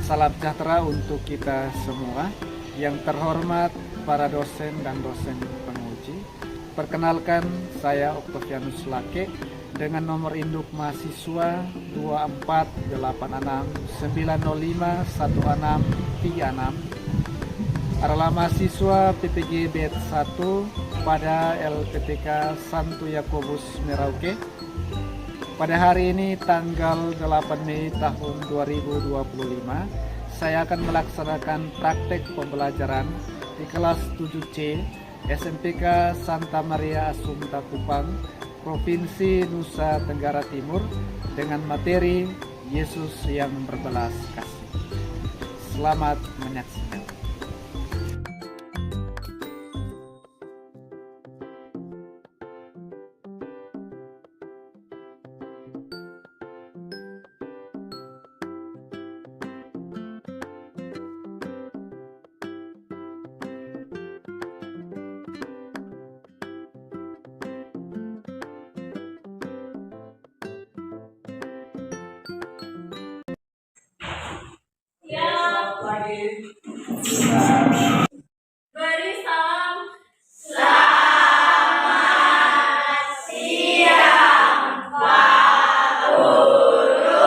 Salam sejahtera untuk kita semua. Yang terhormat para dosen dan dosen penguji. Perkenalkan, saya Octavianus Lake dengan nomor induk mahasiswa 24889051636 adalah mahasiswa PPG BED 1 pada LPTK Santo Yakobus Merauke. Pada hari ini tanggal 8 Mei tahun 2025, saya akan melaksanakan praktek pembelajaran di kelas 7C SMPK Santa Maria Assumpta Kupang, Provinsi Nusa Tenggara Timur dengan materi Yesus yang berbelas kasih. Selamat menyaksikan. Beri salam. Selamat siang, Pak Guru.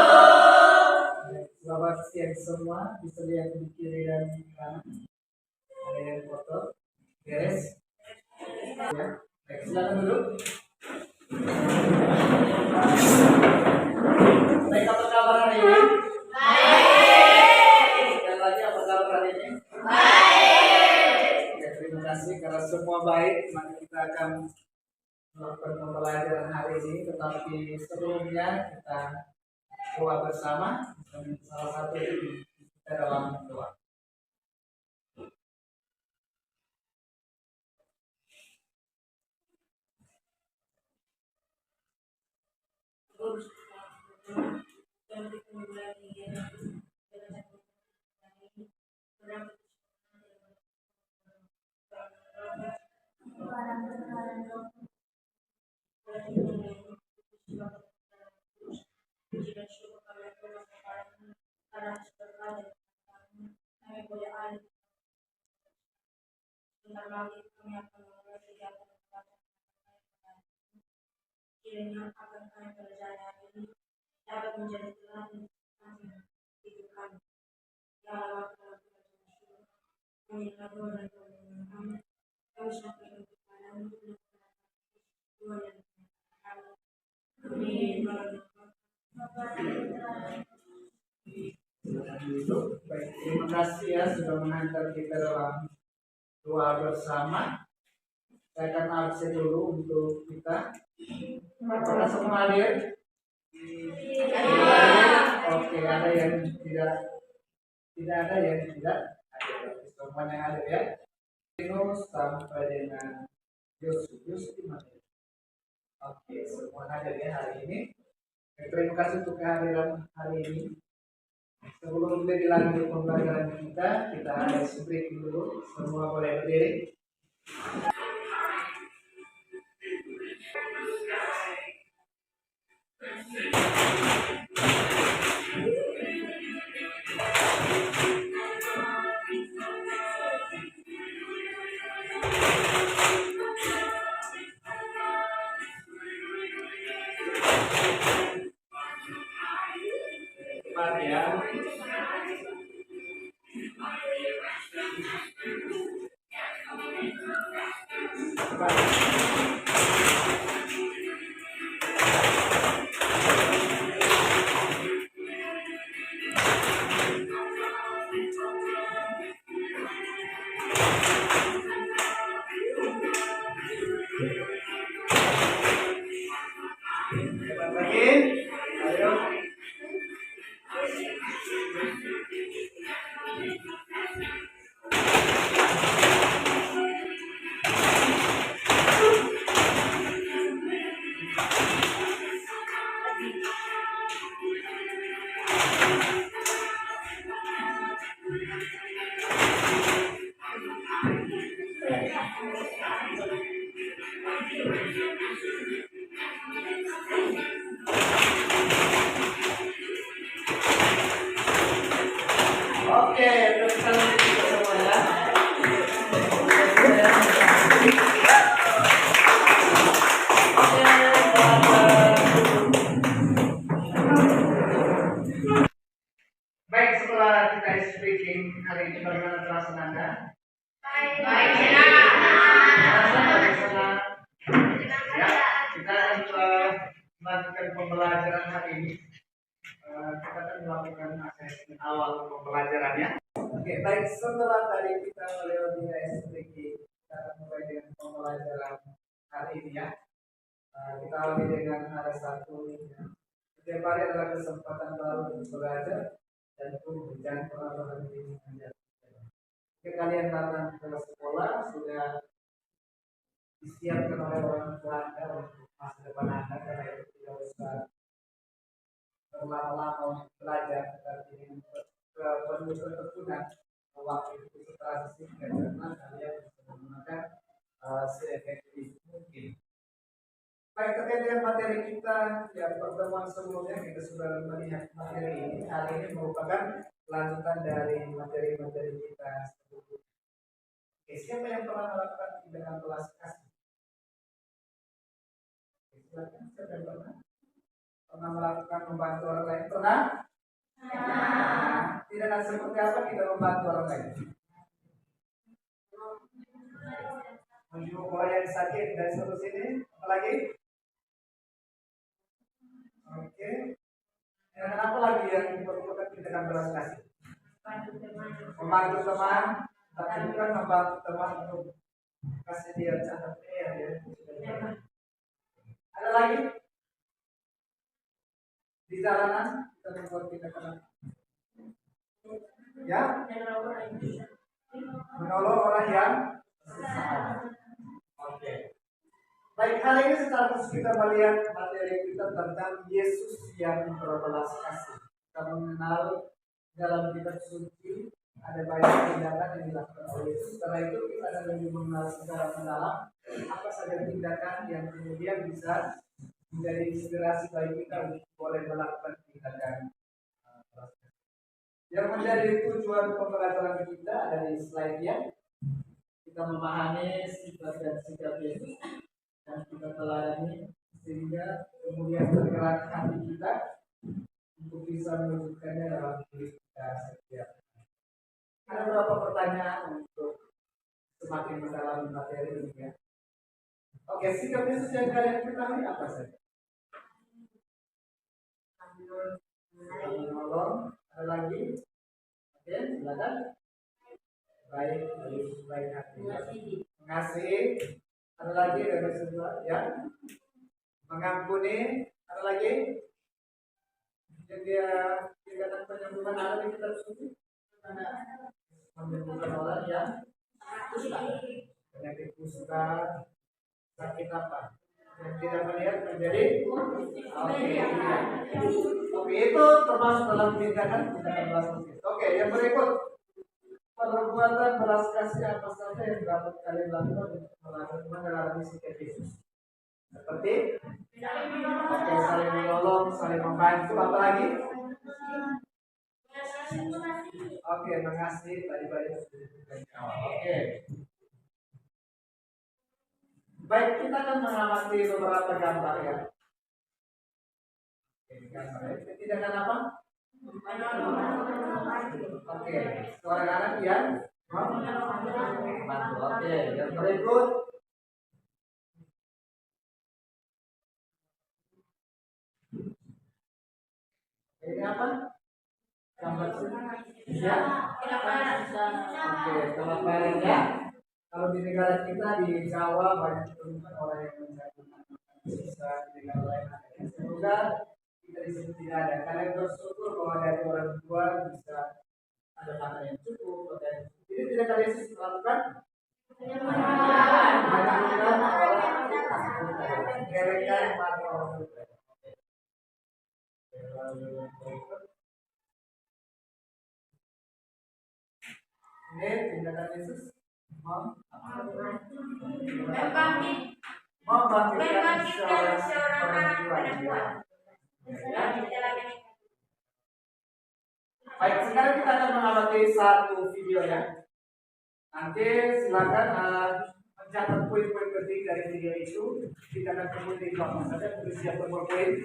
Selamat siang semua. Bisa lihat di kiri dan kanan. Ada yang foto. Beres. Ya. Baik, silakan duduk. Baik, apa kabar hari ini? Sekali lagi, apa kabar hari ini? Ya, terima kasih karena semua baik, maka kita akan melakukan pembelajaran hari ini. Tetapi sebelumnya kita doa bersama, dan salah satu kita dalam doa. Kiranya akan kami percaya ini dapat menjadi teladan kami hidup kami. Ya Allah, kami telah berdoa dan kami sampaikan kepadamu untuk doa yang kami. Amin. Baik, terima kasih ya sudah mengantar kita dalam doa bersama. Saya akan absen dulu untuk kita. Apakah semua hadir? Oke, ada yang tidak ada yang tidak hadir. Semuanya hadir ya. Sampai dengan Yusuf Immanuel. Oke, semua hadir ya hari ini. Terima kasih untuk kehadiran hari ini. Sebelum lebih lanjut pembelajaran kita ada briefing dulu. Semua boleh berdiri. Cepat ya. Cepat lagi. Ayo. pembelajaran hari ini. Kita akan melakukan asesmen awal pembelajarannya. Oke, baik, setelah tadi kita melewati SPG, kita akan mulai dengan pembelajaran hari ini ya. Kita awali dengan ada satu ya. Setiap hari adalah kesempatan baru untuk belajar dan tumbuh, jangan pernah berhenti mengajar. Jika kalian datang ke sekolah sudah disiapkan oleh orang tua Anda untuk masa depan Anda, karena itu tidak usah berlama-lama untuk belajar, tetapi dengan penuh ketekunan waktu itu setelah disingkat karena kalian bisa menggunakan seefektif mungkin. Baik, terkait dengan materi kita ya, pertemuan sebelumnya kita sudah melihat materi ini. Hari ini merupakan lanjutan dari materi-materi kita sebelumnya. Oke, siapa yang pernah melakukan tindakan belas kasih? Silakan, siapa yang pernah melakukan membantu orang lain? Pernah? Tindakan seperti apa kita membantu orang lain? Menjenguk orang yang sakit dan seterusnya. Apa lagi? Oke. Dan apa lagi yang merupakan tindakan belas kasih? Membantu teman, tapi bukan membantu teman untuk kasih dia catat ya. Ada lagi? Di jalanan kita membuat tindakan ya, menolong orang yang susah. Oke. Baik, kali ini secara khusus kita melihat materi kita tentang Yesus yang berbelas kasih. Kita mengenal dalam kitab suci ada banyak tindakan yang dilakukan oleh Yesus. Karena itu kita akan lebih mengenal secara mendalam apa saja tindakan yang kemudian bisa menjadi inspirasi bagi kita untuk boleh melakukan tindakan belas kasih. Yang menjadi tujuan pembelajaran kita ada di slide-nya. Kita memahami sifat dan sikap Yesus dan kita teladani sehingga kemudian bergerak hati kita untuk bisa mewujudkannya dalam diri kita setiap hari. Ada beberapa pertanyaan untuk semakin mendalami materi ini ya. Oke, sikap Yesus yang kalian ketahui apa saja? Menolong, ada lagi? Oke, silakan. Baik hati. Mengasihi. Ada lagi dari sebelah ya, mengampuni. Ada lagi yang dia tindakan penyembuhan ada di kitab suci, menyembuhkan orang yang kusta, penyakit kusta, sakit apa yang tidak melihat menjadi oke, itu termasuk dalam tindakan belas kasih. Oke, yang berikut perbuatan belas kasih apa saja yang dapat kalian lakukan untuk menerapkan sikap Yesus? Seperti saling menolong, saling membantu, apa lagi? Oke, mengasihi tadi banyak dari awal. Oke. Baik, kita akan mengamati beberapa gambar ya. Gambar ya. Tindakan apa? Oke, suara kanan ya. Membantu. Oke, yang berikut. Ini apa? Gambar ya. Oke, kelaparan ya. Kalau di negara kita di Jawa banyak ditemukan orang yang menjaga bisa di negara lain. Semoga kita di sini tidak ada. Kalian bersyukur bahwa dari orang tua bisa ada makanan yang cukup. Jadi tidak kalian Yesus melakukan menyembuhkan orang gerekan mati orang tua. Ini tindakan Yesus membangkitkan seorang perempuan. Baik, sekarang kita akan mengamati satu video ya. Nanti silakan mencatat poin-poin penting dari video itu. Kita akan kemudian di belakang saja untuk siap berpoin.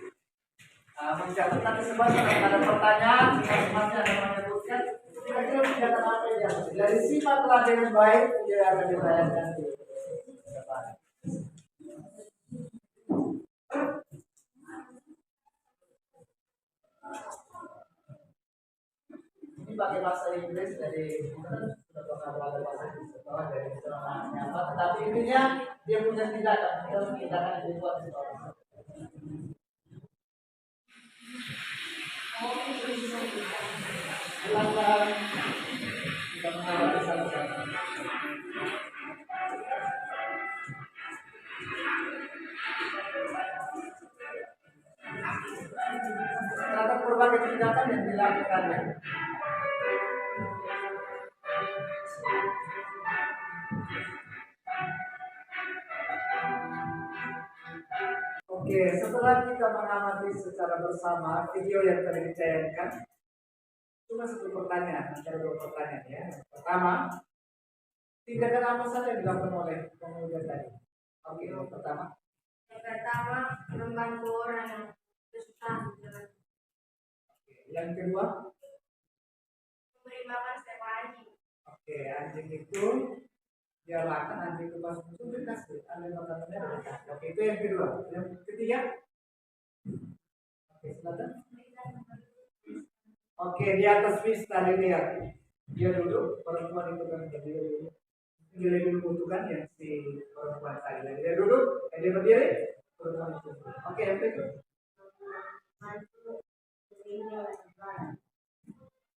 Mencatat nanti sebentar ada pertanyaan, masing-masing ada menyebutkan kira-kira tindakan apa yang dari sifat telah dengan baik dia akan dibayarkan di depan. bahasa Inggris dari sudah pernah belajar bahasa Inggris setelah dari ceramahnya apa, tetapi intinya dia punya tindakan, terus tindakan yang dibuat di bawah. Silakan kita mengamati sama-sama. Terhadap berbagai tindakan yang dilakukannya. Oke, setelah kita mengamati secara bersama video yang tadi ditayangkan, cuma satu pertanyaan, ada dua pertanyaan ya. Pertama, tindakan apa saja yang dilakukan oleh pemuda tadi? Oke, yang pertama. Yang pertama, membantu orang yang kesusahan. Yang kedua, Memberi makan seekor anjing. oke, anjing itu dia makan, anjing itu pas muncul dikasih, ambil makanannya dikasih. Oke, itu yang kedua. Yang ketiga, oke, silakan. Oke, di atas bis tadi lihat dia duduk, perempuan itu kan dia duduk. Dia lebih membutuhkan yang si perempuan tadi. Dia duduk, dia berdiri, perempuan itu. Oke, yang kedua.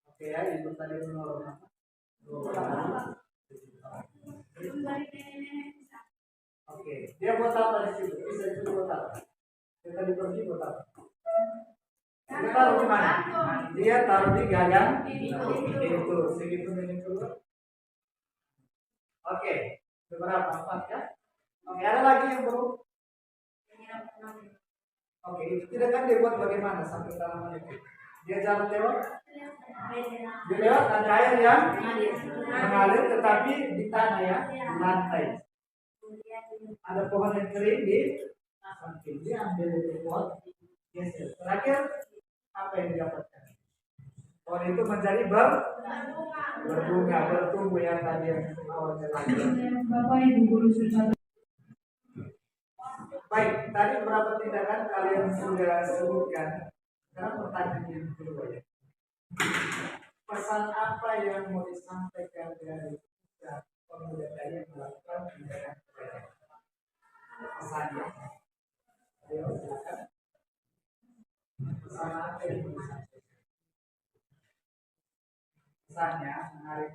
Oke ya, itu tadi menolong apa? Oke, dia buat apa di situ? Bisa itu buat apa? Dia tadi pergi buat apa? Dia taruh di mana? Dia taruh di gagang itu, segitu menit dulu. Oke, beberapa empat ya. Oke, ada lagi yang belum? Oke, itu tidak kan dibuat bagaimana sampai tanaman itu? Dia jalan lewat? Dia lewat ada air yang mengalir, tetapi di tanah ya, di lantai. Ada pohon yang kering di samping. Dia ambil dari pot, geser. Terakhir apa yang didapatkan? Pohon itu menjadi berbunga, bertumbuh yang tadi yang awalnya lagi. Bapak Ibu guru sudah. Baik, tadi berapa tindakan kalian sudah sebutkan? Sekarang pertanyaan yang kedua ya. Pesan apa yang mau disampaikan dari pemuda tadi yang melakukan tindakan kebaikan? Pesannya, ayo silakan. Pesan apa yang mau disampaikan? Pesannya menarik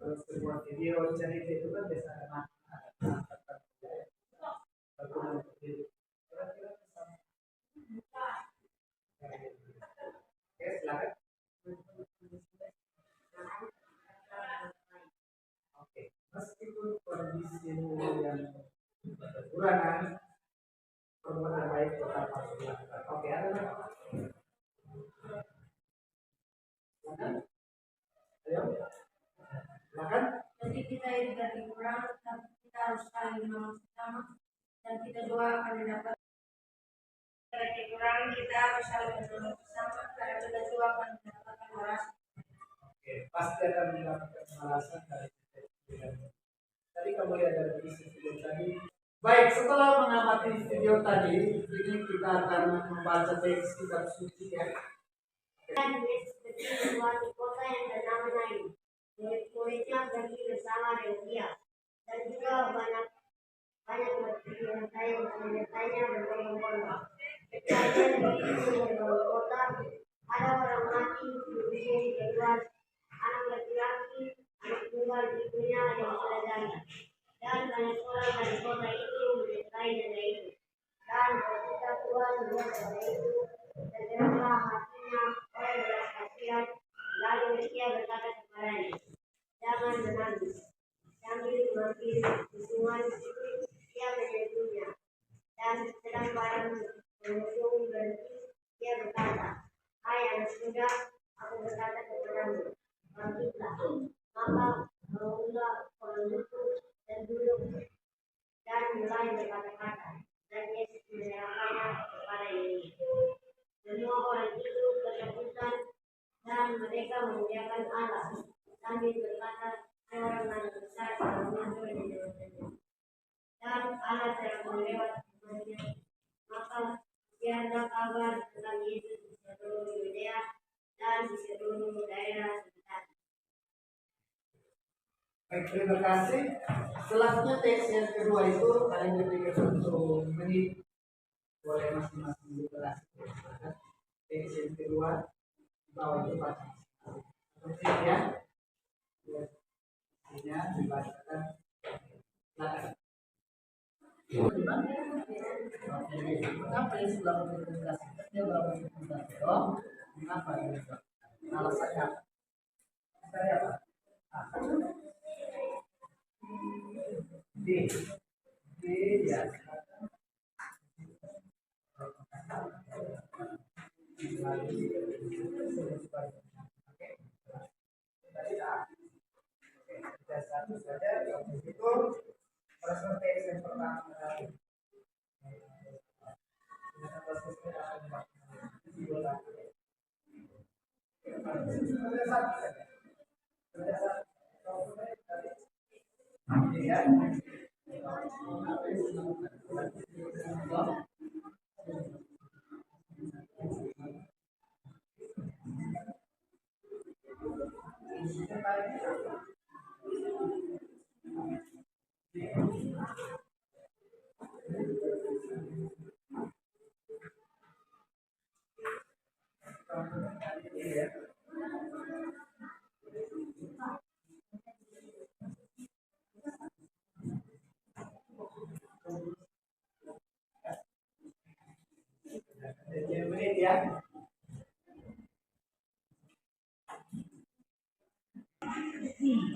sebuah video cerita itu kan biasa ada berguna untuk diri. Kira-kira pesan. Oke, silakan. Oke, meskipun kondisi yang kekurangan, perbuatan baik tetap harus dilakukan. Oke, ada lagi? Silakan. Ayo, silakan. Jadi kita ini dari kurang, tapi kita harus saling menolong sesama dan kita doa akan mendapat. Dari kurang kita harus saling menolong sesama karena kita doa akan mendapatkan balasan. Oke, pasti akan mendapatkan balasan dari kita. Tadi kamu lihat dari video tadi. Baik, setelah mengamati video tadi, ini kita akan membaca teks kitab suci ya. Dan Yesus kecil di suatu kota yang bernama Nain. Murid-muridnya pergi bersama dengan dia, dan juga banyak yang menyertainya berbondong-bondong. Ketika dia begitu membangun kota, ada orang mati di usia yang luas, anak laki-laki, anak tunggal ibunya yang sudah janda. Dan banyak orang dari kota itu menyertai nenek itu. Dan ketika Tuhan melihat kota itu, tergeraklah hatinya oleh belas kasihan, lalu dia berkata kepadanya, jangan menangis. Sambil mengambil sungai itu, dia menyentuhnya. Dan sedang barang mengunjung berhenti, dia berkata, hai anak muda, aku berkata kepadamu, bangkitlah. Maka bangunlah orang itu dan duduk dan mulai berkata-kata. Dan Yesus menyerahkannya kepada Yesus. Semua orang itu ketakutan dan mereka memuliakan Allah sambil berkata, orang yang besar dan muncul di dalamnya. Dan Allah telah melewat imannya. Maka tiada kabar tentang Yesus di seluruh Yudea dan di seluruh daerah sekitar. Baik, terima kasih. Selanjutnya teks yang kedua itu kalian diberikan 1 menit, boleh masing-masing berkelas. Teks yang kedua di bawah itu baca. Seperti ya, isinya dibacakan. Silakan. Mengapa Yesus lakukan komunikasi? Dia melakukan komunikasi. Oh, mengapa Yesus? Alasannya apa? Saya apa? D. D ya. Oke. Tadi A. Oke, satu saja. Itu proses teks yang pertama. Ya.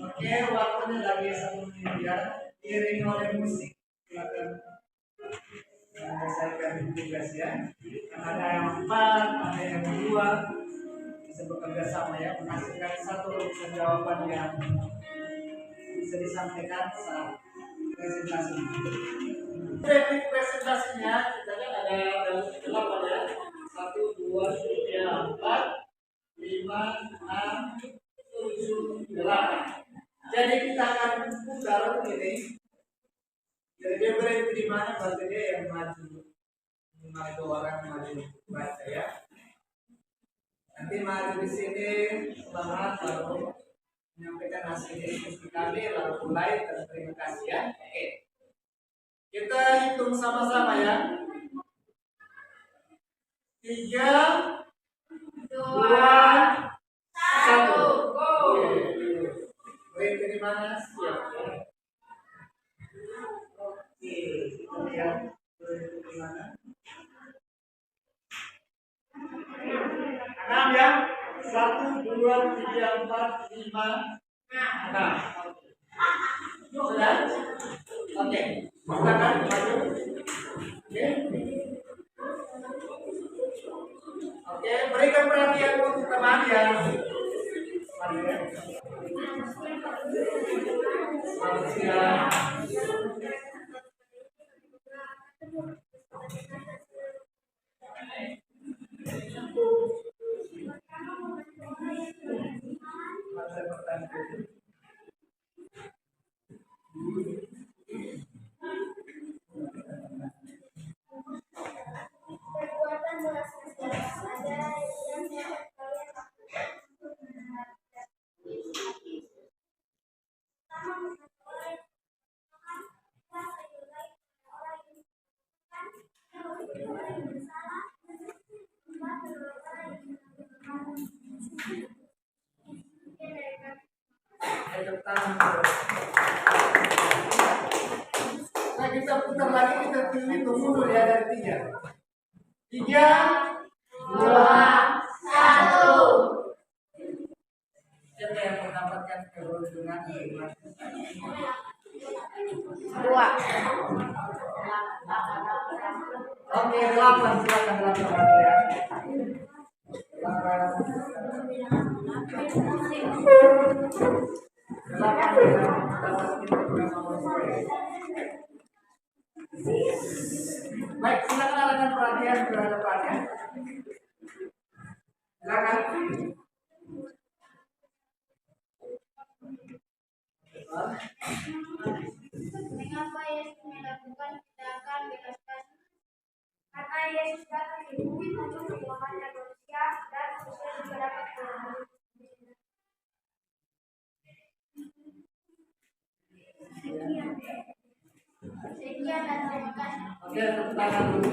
Oke, waktunya lagi 1 menit ya. Iringi oleh musik. Silakan menyelesaikan tugas ya. Ada yang 4, ada yang 2. Bisa bekerja sama ya, menghasilkan satu jawaban yang bisa disampaikan saat presentasi. Teknik presentasinya kita kan ada 8 ya. 1, 2, 3, 4, 5, 6, 7, 8. Jadi kita akan putar ini. Jadi dia berada di mana, berarti dia yang maju. Minimal 2 orang maju baca ya. Nanti maju di sini semangat lalu menyampaikan hasil diskusi kami lalu mulai. Terima kasih ya. Oke. Kita hitung sama-sama ya. 3, 2, 1. Berhenti di mana? Siap ya. Oke, kita lihat berhenti di mana. 6 ya. 1, 2, 3, 4, 5, 6. Sudah? Oke. Silakan maju. Oke. Oke, berikan perhatian untuk teman ya. Selamat siang. Nah, kita putar lagi, kita hitung dulu ya dari 3. 3, 2, 1. Siapa yang mendapatkan keberuntungan? 2. Oke, 8. Silakan 8 ya. 8. Baik, silakan arahkan perhatian ke depannya. Silakan. Mengapa Yesus melakukan tindakan belas kasih? Karena Yesus datang di bumi untuk menyelamatkan manusia dan manusia juga dapat melalui. Demikian dan terima kasih. Oke, tepuk tangan dulu.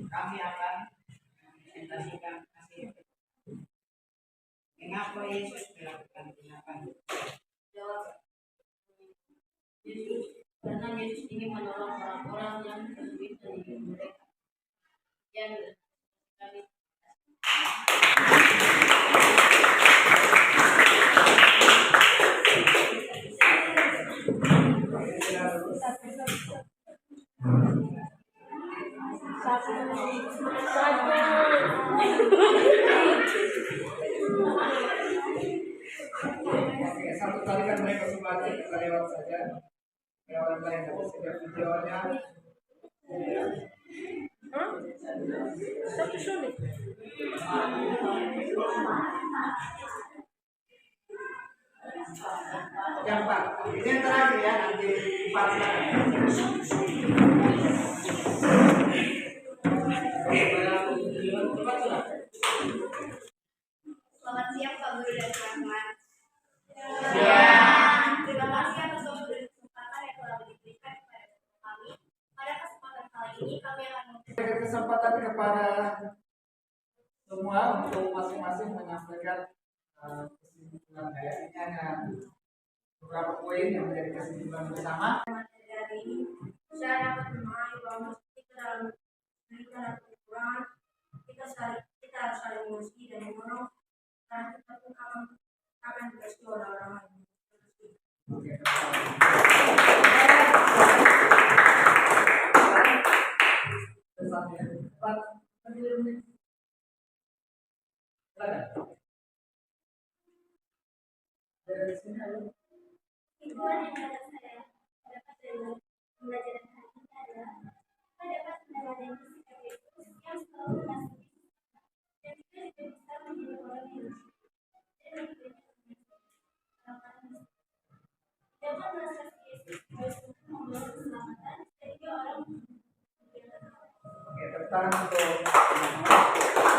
Kami akan presentasikan hasil. Mengapa Yesus melakukan tindakan? Jawab. Yesus, karena Yesus ingin menolong orang-orang yang kesulitan hidup mereka. Yang kami Oke, satu kali kan mereka simpati, kita lewat saja. Yang orang lain ada setiap videonya. Yang Pak, ini yang terakhir ya, nanti empat Selamat siang Pak Guru dan teman-teman. Ya. Terima kasih atas waktu dan kesempatan yang telah diberikan kepada kami. Pada kesempatan kali ini kami akan Berikan kesempatan kepada semua untuk masing-masing menyampaikan kesimpulan saya. Ini hanya beberapa poin yang menjadi kesimpulan bersama. dari ini. Saya dapat memahami bahwa kita dalam berikan kekurangan kita harus saling mengasihi dan menolong karena kita pun akan dikasih orang-orang lain. Oke. Pesannya, Pak, silakan. Dari sini ayo. Himbawan yang dapat saya dapat dari pembelajaran hari ini adalah kita dapat meneladani sikap Yesus yang selalu mengasihi dan kita juga bisa menjadi orang yang bersyukur dan memberikan orang-orang dapat mengasihi Yesus harus untuk membawa keselamatan sehingga orang Oke, tepuk tangan untuk.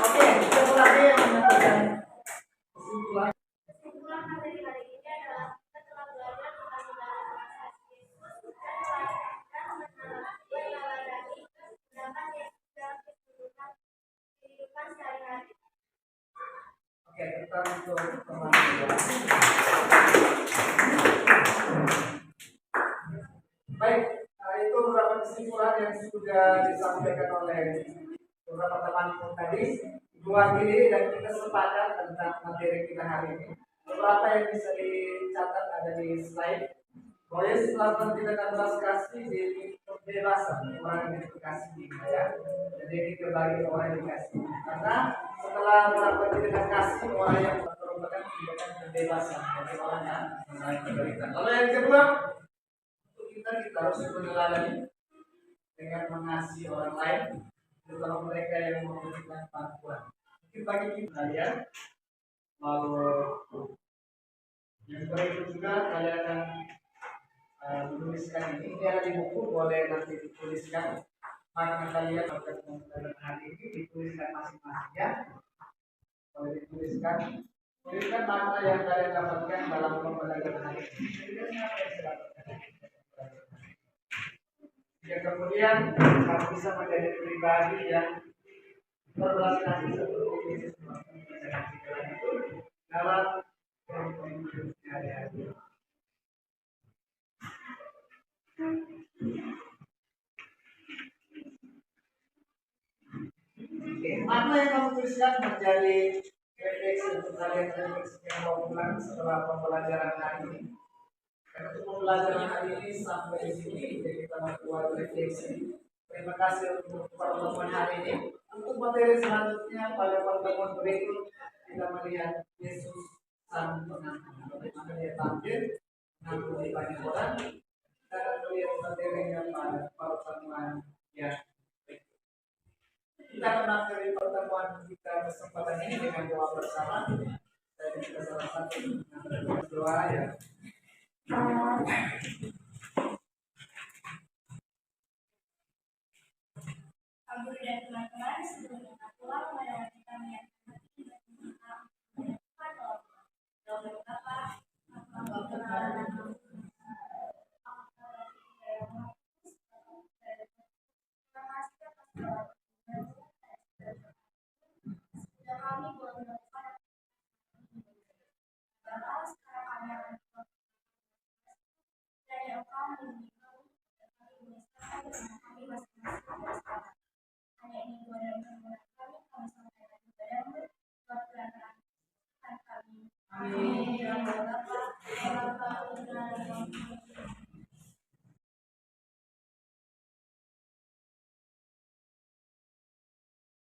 Oke, siapa lagi yang menyampaikan kesimpulan? kesimpulan materi hari ini adalah kita telah belajar tentang mengasihi Yesus dan meneladani tindakan Yesus dalam kehidupan sehari-hari. Oke, kita untuk teman-teman. Baik, itu beberapa kesimpulan yang sudah disampaikan oleh beberapa teman tadi. Dua diri dan kita sepakat tentang materi kita hari ini. Beberapa yang bisa dicatat ada di slide. Bahwa Yesus melakukan tindakan belas kasih di kebebasan orang yang dikasih, ya. Jadi itu bagi orang yang dikasih. Karena setelah melakukan tindakan kasih orang yang merupakan tindakan kebebasan bagi orang yang menderita. Lalu yang kedua, untuk kita harus meneladani dengan mengasihi orang lain, terutama mereka yang membutuhkan bantuan. Mungkin bagi kita ya, lalu yang berikut juga kalian akan menuliskan ini ada di buku, boleh nanti dituliskan makna kalian pada pembelajaran hari ini, dituliskan masing-masing ya, boleh dituliskan makna yang kalian dapatkan dalam pembelajaran hari ini. Ya, kemudian kamu bisa menjadi pribadi yang berbelas kasih seperti Yesus dalam kehidupan sehari-hari. Mana yang kamu tuliskan menjadi refleksi untuk kalian refleksikan mau pulang setelah pembelajaran hari ini. Karena untuk pembelajaran hari ini sampai di sini, jadi kita membuat refleksi. Terima kasih untuk pertemuan hari ini. Untuk materi selanjutnya pada pertemuan berikut kita melihat Yesus sang pengampun. Bagaimana dia tampil mengampuni banyak orang. Kita akan melihat materinya pada pertemuan yang berikut. Kita akan mengakhiri pertemuan kita kesempatan ini dengan doa bersama. Dan kita salah satu dengan doa ya. Abu dan teman-teman sebelum kita pulang pada kita menyatakan kita berdoa Bapa, aku berharap